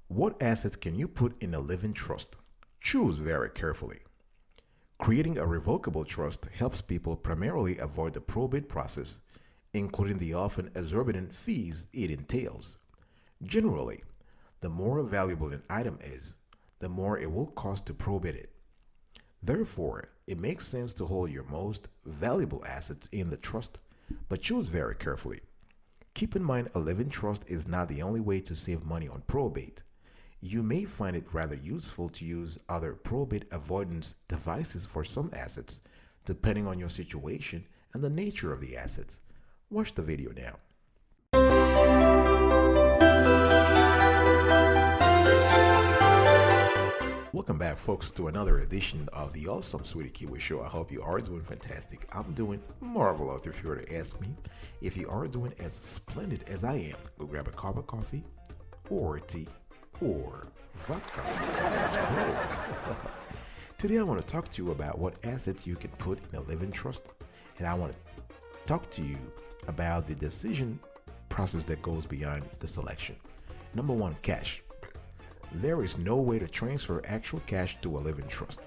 What assets can you put in a living trust? Choose very carefully. Creating a revocable trust helps people primarily avoid the probate process, including the often exorbitant fees it entails. Generally, the more valuable an item is, the more it will cost to probate it. Therefore, it makes sense to hold your most valuable assets in the trust, but choose very carefully. Keep in mind a living trust is not the only way to save money on probate. You may find it rather useful to use other probate avoidance devices for some assets, depending on your situation and the nature of the assets. Watch the video now. Welcome back, folks, to another edition of the Awesome Sweetie Kiwi Show. I hope you are doing fantastic. I'm doing marvelous, if you were to ask me. If you are doing as splendid as I am, go grab a cup of coffee or tea or vodka. Let's roll. Today I want to talk to you about what assets you can put in a living trust, and I want to talk to you about the decision process that goes behind the selection. Number one, cash. There is no way to transfer actual cash to a living trust.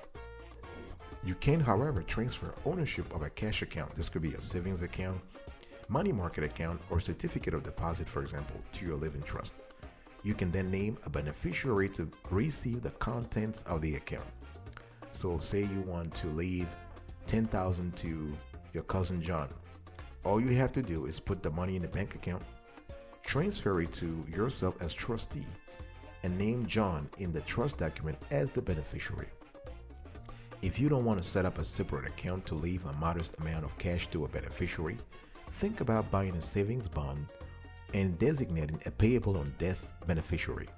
You can, however, transfer ownership of a cash account. This could be a savings account, money market account, or certificate of deposit, for example, to your living trust. You can then name a beneficiary to receive the contents of the account. So say you want to leave $10,000 to your cousin John. All you have to do is put the money in the bank account, transfer it to yourself as trustee, and name John in the trust document as the beneficiary. If you don't want to set up a separate account to leave a modest amount of cash to a beneficiary, think about buying a savings bond and designating a payable on death beneficiary,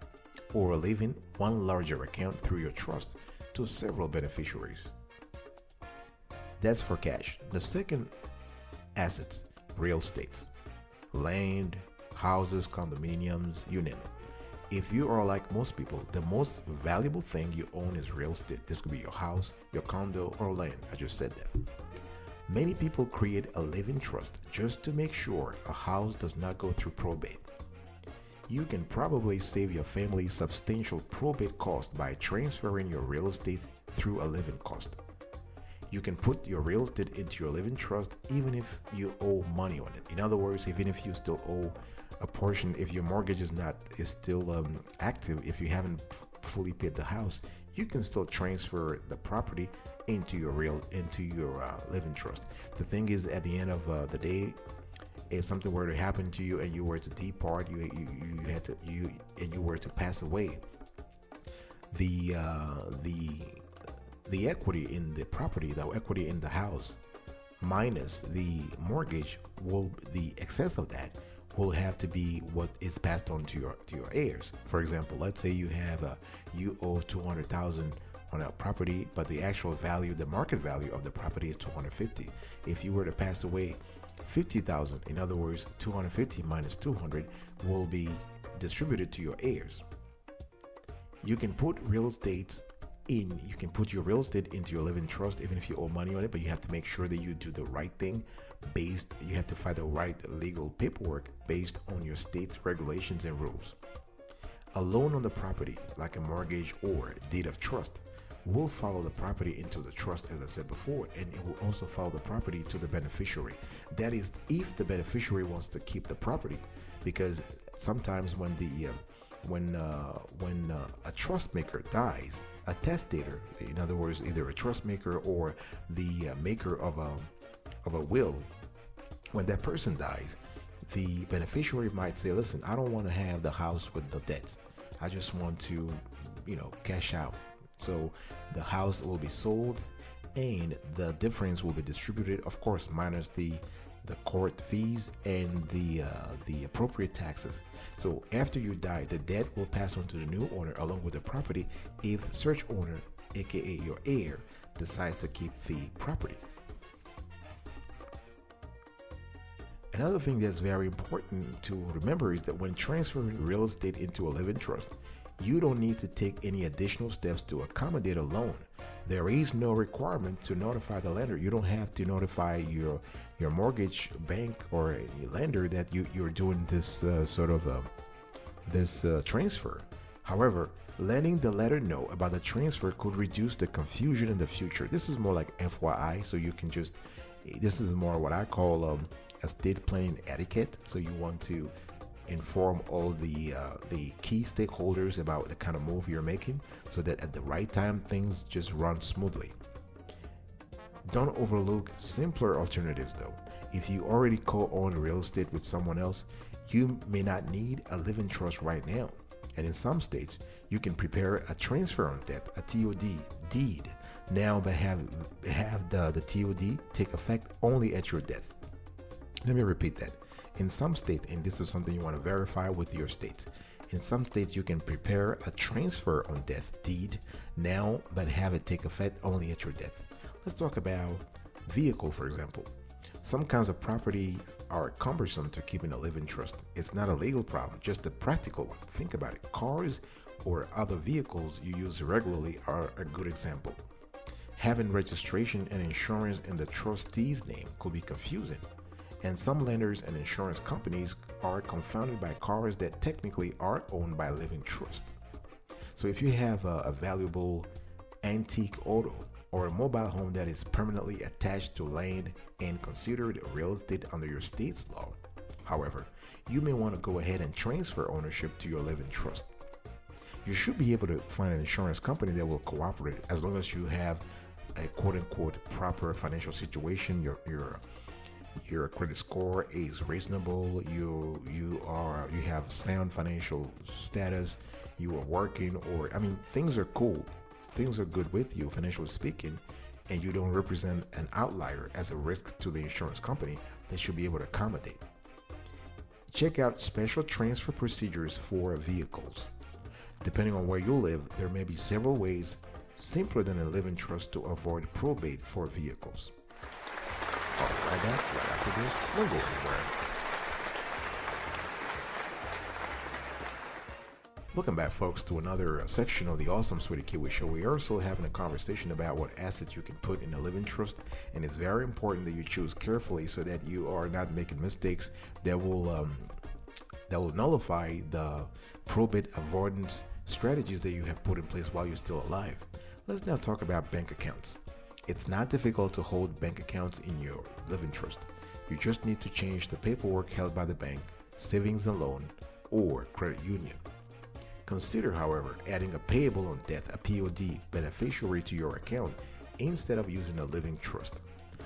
or leaving one larger account through your trust to several beneficiaries. That's for cash. The second, assets, real estate, land, houses, condominiums, you name it. If you are like most people, the most valuable thing you own is real estate. This could be your house, your condo, or land. I just said that. Many people create a living trust just to make sure a house does not go through probate. You can probably save your family substantial probate costs by transferring your real estate through a living trust. You can put your real estate into your living trust even if you owe money on it. In other words, even if you still owe a portion, if your mortgage is still active, if you haven't fully paid the house, you can still transfer the property into your living trust. The thing is, at the end of the day, if something were to happen to you and you were to depart, you were to pass away, the equity in the property, the equity in the house, minus the mortgage, the excess of that will have to be what is passed on to your heirs. For example, let's say you owe $200,000 on a property, but the actual value, the market value of the property is $250,000. If you were to pass away, $50,000, in other words, 250 minus 200 will be distributed to your heirs. You can put real estate you can put your real estate into your living trust even if you owe money on it, but you have to make sure that you do the right thing. You have to find the right legal paperwork based on your state's regulations and rules. A loan on the property, like a mortgage or deed of trust, will follow the property into the trust, as I said before, and it will also follow the property to the beneficiary. That is, if the beneficiary wants to keep the property, because sometimes when a trust maker dies, a testator, in other words, either a trust maker or the maker of a will, when that person dies, the beneficiary might say, listen, I don't want to have the house with the debts. I just want to, cash out. So the house will be sold and the difference will be distributed, of course, minus the court fees and the appropriate taxes. So after you die, the debt will pass on to the new owner along with the property if such owner, aka your heir, decides to keep the property. Another thing that's very important to remember is that when transferring real estate into a living trust, you don't need to take any additional steps to accommodate a loan. There is no requirement to notify the lender. You don't have to notify your mortgage bank or a lender that you're doing this transfer. However, letting the lender know about the transfer could reduce the confusion in the future. This is more like FYI, so you can just, this is more what I call estate planning etiquette. So you want to inform all the key stakeholders about the kind of move you're making, so that at the right time things just run smoothly. Don't overlook simpler alternatives though. If you already co-own real estate with someone else, you may not need a living trust right now. And in some states, you can prepare a transfer on debt, a TOD deed, now, but have the TOD take effect only at your death. Let me repeat that. In some states, and this is something you want to verify with your state, in some states you can prepare a transfer on death deed now, but have it take effect only at your death. Let's talk about vehicle, for example. Some kinds of property are cumbersome to keep in a living trust. It's not a legal problem, just a practical one. Think about it. Cars or other vehicles you use regularly are a good example. Having registration and insurance in the trustee's name could be confusing, and some lenders and insurance companies are confounded by cars that technically are owned by a living trust. So if you have a valuable antique auto or a mobile home that is permanently attached to land and considered real estate under your state's law, however, you may want to go ahead and transfer ownership to your living trust. You should be able to find an insurance company that will cooperate as long as you have a quote-unquote proper financial situation. Your credit score is reasonable. You have sound financial status. You are working, or things are cool. Things are good with you, financially speaking, and you don't represent an outlier as a risk to the insurance company. They should be able to accommodate. Check out special transfer procedures for vehicles. Depending on where you live, there may be several ways simpler than a living trust to avoid probate for vehicles. All right, right after this, we'll go anywhere. Welcome back, folks, to another section of the Awesome Sweetie Kiwi Show. We are also having a conversation about what assets you can put in a living trust, and it's very important that you choose carefully so that you are not making mistakes that will nullify the probate avoidance strategies that you have put in place while you're still alive. Let's now talk about bank accounts. It's not difficult to hold bank accounts in your living trust. You just need to change the paperwork held by the bank, savings and loan, or credit union. Consider, however, adding a payable on death, a POD, beneficiary to your account instead of using a living trust,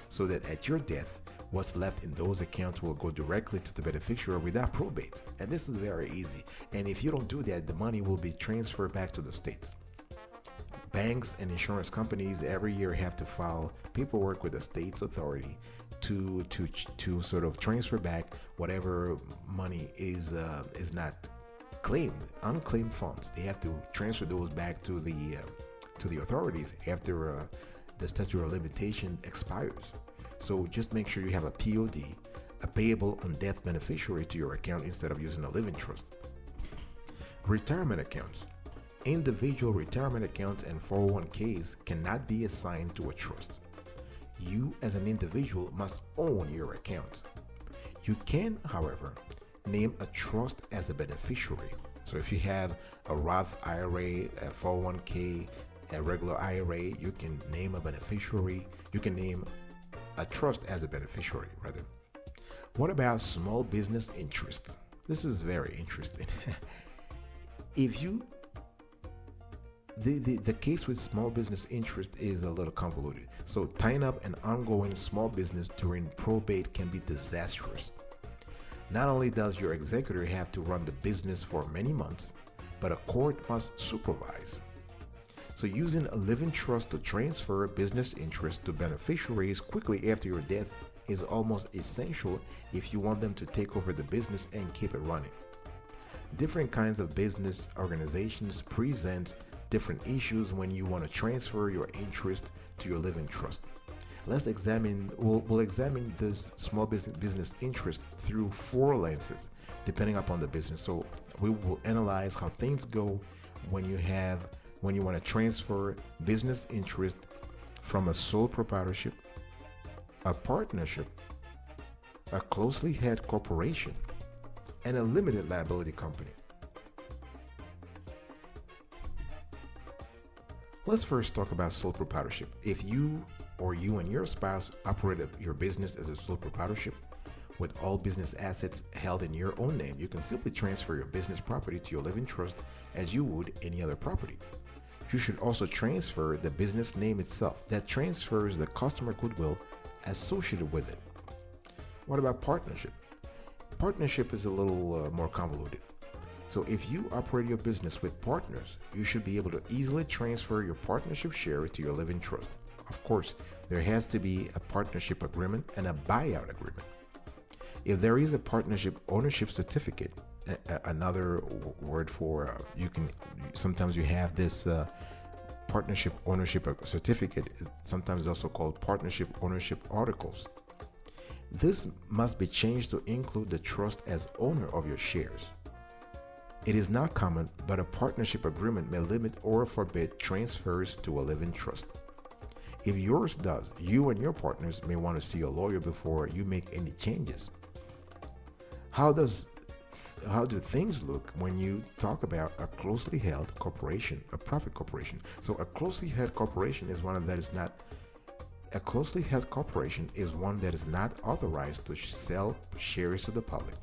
so that at your death, what's left in those accounts will go directly to the beneficiary without probate. And this is very easy. And if you don't do that, the money will be transferred back to the states. Banks and insurance companies every year have to file paperwork with the state's authority to sort of transfer back whatever money is not claimed, unclaimed funds. They have to transfer those back to the authorities after the statute of limitation expires. So just make sure you have a POD, a payable on death beneficiary to your account instead of using a living trust. Retirement accounts. Individual retirement accounts and 401ks cannot be assigned to a trust. You as an individual must own your account. You can, however, name a trust as a beneficiary. So if you have a Roth IRA, a 401k, a regular IRA, you can name a beneficiary. You can name a trust as a beneficiary, rather. What about small business interests? This is very interesting. The case with small business interest is a little convoluted. So tying up an ongoing small business during probate can be disastrous. Not only does your executor have to run the business for many months, but a court must supervise. So using a living trust to transfer business interest to beneficiaries quickly after your death is almost essential if you want them to take over the business and keep it running. Different kinds of business organizations present different issues when you want to transfer your interest to your living trust. We'll examine this small business interest through 4 lenses, depending upon the business. So we will analyze how things go when you want to transfer business interest from a sole proprietorship, a partnership, a closely held corporation, and a limited liability company. Let's first talk about sole proprietorship. If you or you and your spouse operate your business as a sole proprietorship with all business assets held in your own name, you can simply transfer your business property to your living trust as you would any other property. You should also transfer the business name itself. That transfers the customer goodwill associated with it. What about partnership? Partnership is a little more convoluted. So if you operate your business with partners, you should be able to easily transfer your partnership share to your living trust. Of course, there has to be a partnership agreement and a buyout agreement. If there is a partnership ownership certificate, another word for sometimes you have this partnership ownership certificate, sometimes also called partnership ownership articles. This must be changed to include the trust as owner of your shares. It is not common, but a partnership agreement may limit or forbid transfers to a living trust. If yours does, you and your partners may want to see a lawyer before you make any changes. How do things look when you talk about a closely held corporation, a profit corporation? So a closely held corporation is one that is not authorized to sell shares to the public.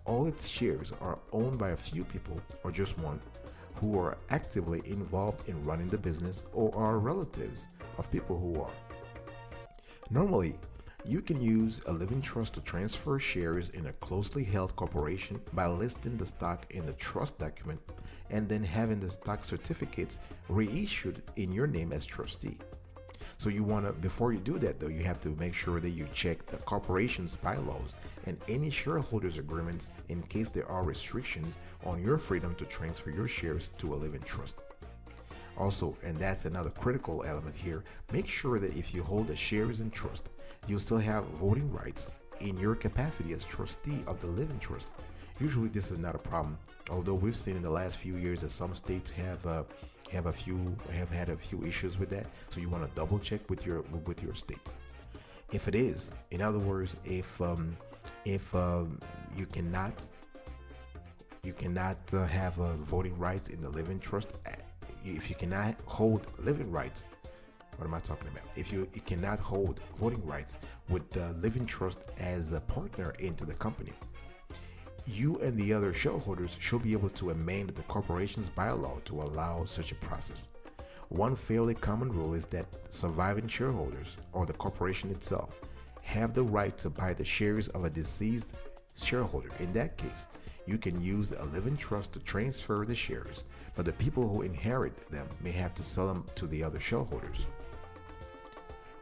All its shares are owned by a few people or just one who are actively involved in running the business or are relatives of people who are. Normally, you can use a living trust to transfer shares in a closely held corporation by listing the stock in the trust document and then having the stock certificates reissued in your name as trustee. So before you do that though, you have to make sure that you check the corporation's bylaws and any shareholders agreements in case there are restrictions on your freedom to transfer your shares to a living trust. Also, and that's another critical element here, make sure that if you hold the shares in trust, you still have voting rights in your capacity as trustee of the living trust. Usually this is not a problem, although we've seen in the last few years that some states have had a few issues with that. So you want to double check with your states. If it is, in other words, if you cannot have voting rights in the living trust, if you cannot hold living rights, what am I talking about? If you cannot hold voting rights with the living trust as a partner into the company, you and the other shareholders should be able to amend the corporation's bylaw to allow such a process. One fairly common rule is that surviving shareholders or the corporation itself have the right to buy the shares of a deceased shareholder. In that case, you can use a living trust to transfer the shares, but the people who inherit them may have to sell them to the other shareholders.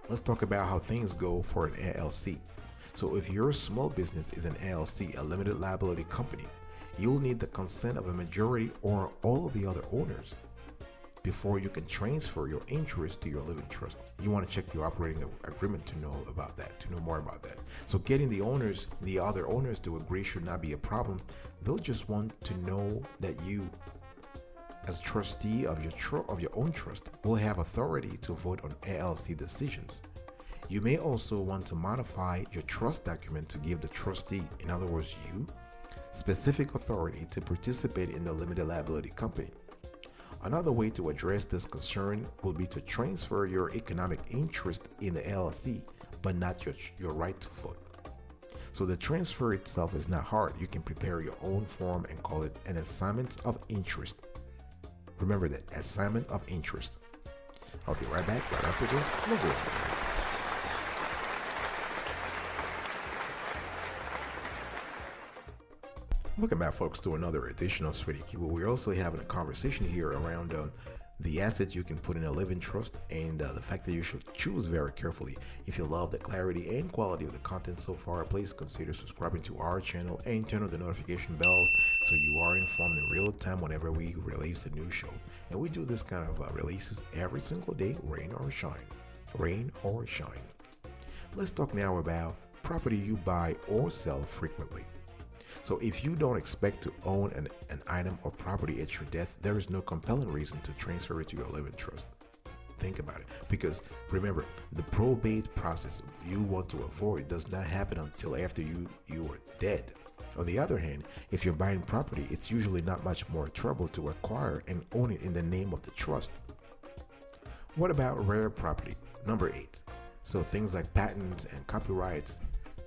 Let's talk about how things go for an LLC. So if your small business is an LLC, a limited liability company, you'll need the consent of a majority or all of the other owners before you can transfer your interest to your living trust. You want to check your operating agreement to know more about that. So getting the other owners to agree should not be a problem. They'll just want to know that you, as trustee of your own trust, will have authority to vote on LLC decisions. You may also want to modify your trust document to give the trustee, in other words you, specific authority to participate in the limited liability company. Another way to address this concern will be to transfer your economic interest in the LLC, but not your right to vote. So the transfer itself is not hard. You can prepare your own form and call it an assignment of interest. Remember that, assignment of interest. I'll be right back right after this. No good. Welcome back, folks, to another edition of Sweetie Key. We're also having a conversation here around the assets you can put in a living trust and the fact that you should choose very carefully. If you love the clarity and quality of the content so far, please consider subscribing to our channel and turn on the notification bell so you are informed in real time whenever we release a new show. And we do this kind of releases every single day, rain or shine. Rain or shine. Let's talk now about property you buy or sell frequently. So if you don't expect to own an item or property at your death, there is no compelling reason to transfer it to your living trust. Think about it, because remember, the probate process you want to avoid does not happen until after you are dead. On the other hand, if you're buying property, it's usually not much more trouble to acquire and own it in the name of the trust. What about rare property? Number 8. So things like patents and copyrights,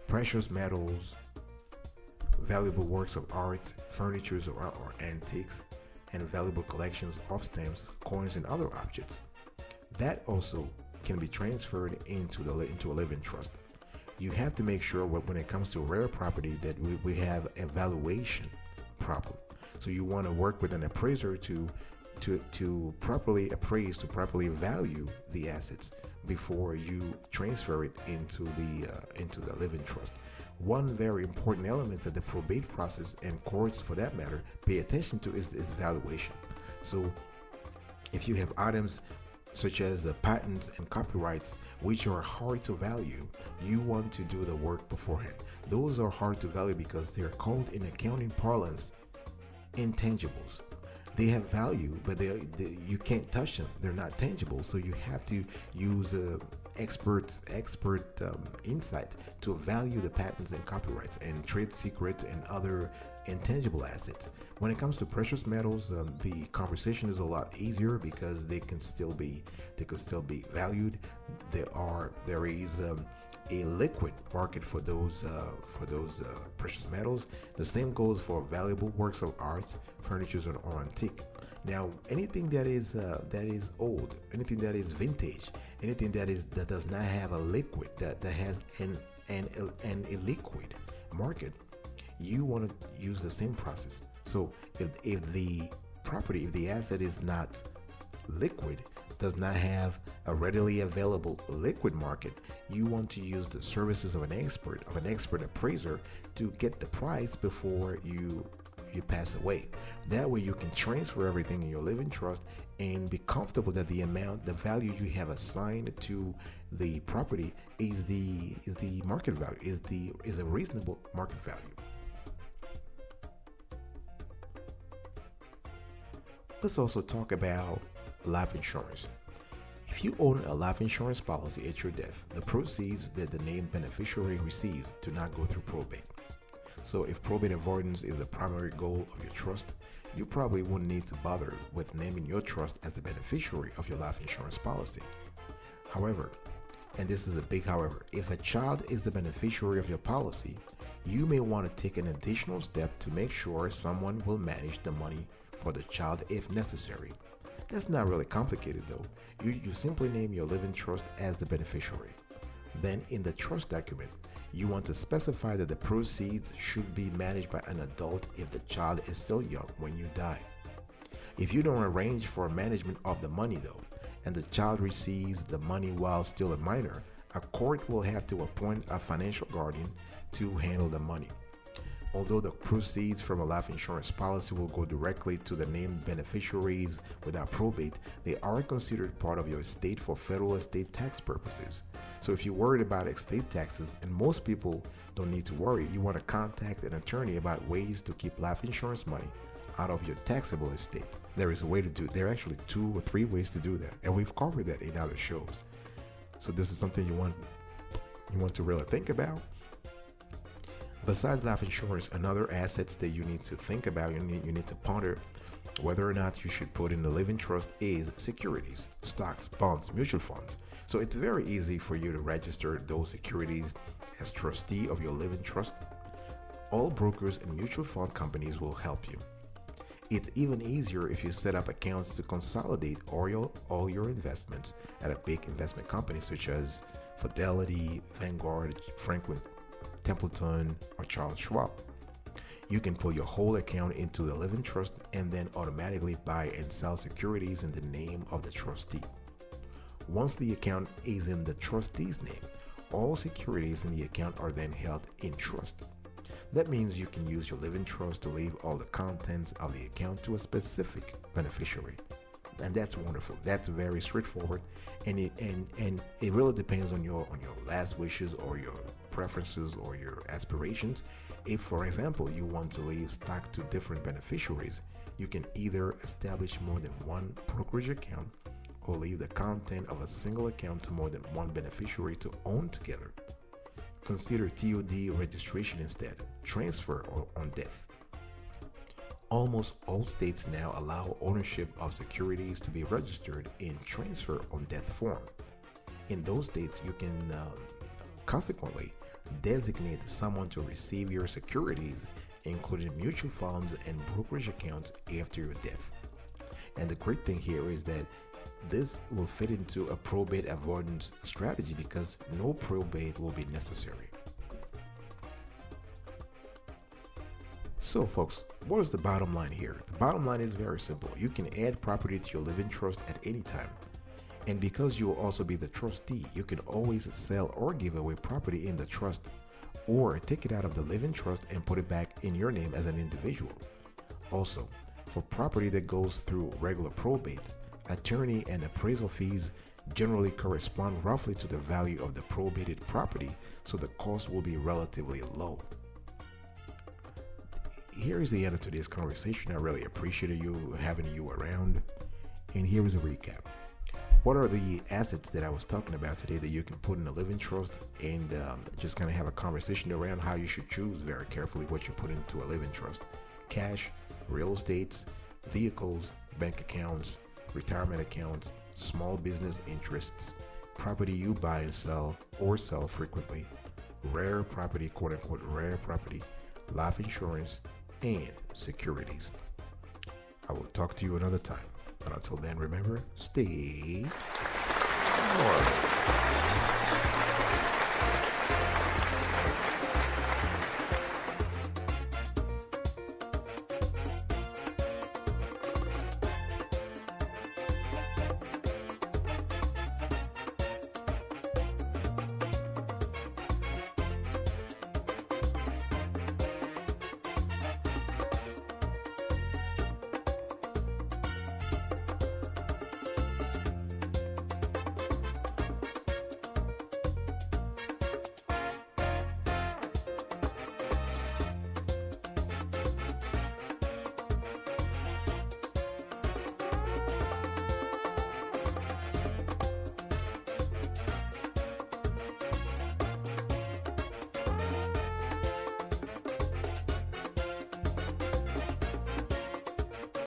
precious metals, valuable works of art, furniture or antiques, and valuable collections of stamps, coins, and other objects. That also can be transferred into a living trust. You have to make sure when it comes to rare property that we have a valuation problem. So you want to work with an appraiser to properly appraise, to properly value the assets before you transfer it into the living trust. One very important element that the probate process and courts, for that matter, pay attention to is valuation. So if you have items such as patents and copyrights, which are hard to value, you want to do the work beforehand. Those are hard to value because they're called in accounting parlance intangibles. They have value, but you can't touch them. They're not tangible, so you have to use expert insight to value the patents and copyrights and trade secrets and other intangible assets. When it comes to precious metals, the conversation is a lot easier because they can still be valued. There is a liquid market for those precious metals. The same goes for valuable works of art, furniture, or antique. Now, anything that is old, anything that is vintage, anything that does not have a liquid, that has an illiquid market, you want to use the same process. So if the asset is not liquid, does not have a readily available liquid market, you want to use the services of an expert appraiser to get the price before you pass away. That way you can transfer everything in your living trust and be comfortable that the value you have assigned to the property is the market value, is a reasonable market value. Let's also talk about life insurance. If you own a life insurance policy at your death, the proceeds that the named beneficiary receives do not go through probate. So if probate avoidance is the primary goal of your trust, you probably wouldn't need to bother with naming your trust as the beneficiary of your life insurance policy. However, and this is a big however, if a child is the beneficiary of your policy, you may want to take an additional step to make sure someone will manage the money for the child if necessary. That's not really complicated though. You simply name your living trust as the beneficiary. Then in the trust document, you want to specify that the proceeds should be managed by an adult if the child is still young when you die. If you don't arrange for management of the money though, and the child receives the money while still a minor, a court will have to appoint a financial guardian to handle the money. Although the proceeds from a life insurance policy will go directly to the named beneficiaries without probate, they are considered part of your estate for federal estate tax purposes. So if you're worried about estate taxes, and most people don't need to worry, you want to contact an attorney about ways to keep life insurance money out of your taxable estate. There is a way to do it. There are actually 2 or 3 ways to do that, and we've covered that in other shows. So this is something you want to really think about. Besides life insurance, another assets that you need to think about, you need to ponder whether or not you should put in the living trust is securities, stocks, bonds, mutual funds. So it's very easy for you to register those securities as trustee of your living trust. All brokers and mutual fund companies will help you. It's even easier if you set up accounts to consolidate all your investments at a big investment company such as Fidelity, Vanguard, Franklin Templeton, or Charles Schwab. You can put your whole account into the living trust and then automatically buy and sell securities in the name of the trustee. Once the account is in the trustee's name, all securities in the account are then held in trust. That means you can use your living trust to leave all the contents of the account to a specific beneficiary. And that's wonderful. That's very straightforward, and it really depends on your last wishes or your preferences or your aspirations. If, for example, you want to leave stock to different beneficiaries, you can either establish more than one brokerage account or leave the content of a single account to more than one beneficiary to own together. Consider TOD registration instead, transfer or on death. Almost all states now allow ownership of securities to be registered in transfer on death form. In those states, you can consequently designate someone to receive your securities, including mutual funds and brokerage accounts, after your death. And the great thing here is that this will fit into a probate avoidance strategy because no probate will be necessary. So folks, what is the bottom line here? The bottom line is very simple. You can add property to your living trust at any time. And because you will also be the trustee, you can always sell or give away property in the trust, or take it out of the living trust and put it back in your name as an individual. Also, for property that goes through regular probate, attorney and appraisal fees generally correspond roughly to the value of the probated property, so the cost will be relatively low. Here is the end of today's conversation. I really appreciated having you around. And here is a recap. What are the assets that I was talking about today that you can put in a living trust, and just kind of have a conversation around how you should choose very carefully what you put into a living trust? Cash, real estates, vehicles, bank accounts, retirement accounts, small business interests, property you buy and sell or sell frequently, rare property, quote unquote rare property, life insurance, and securities. I will talk to you another time. But until then, remember, stay moral.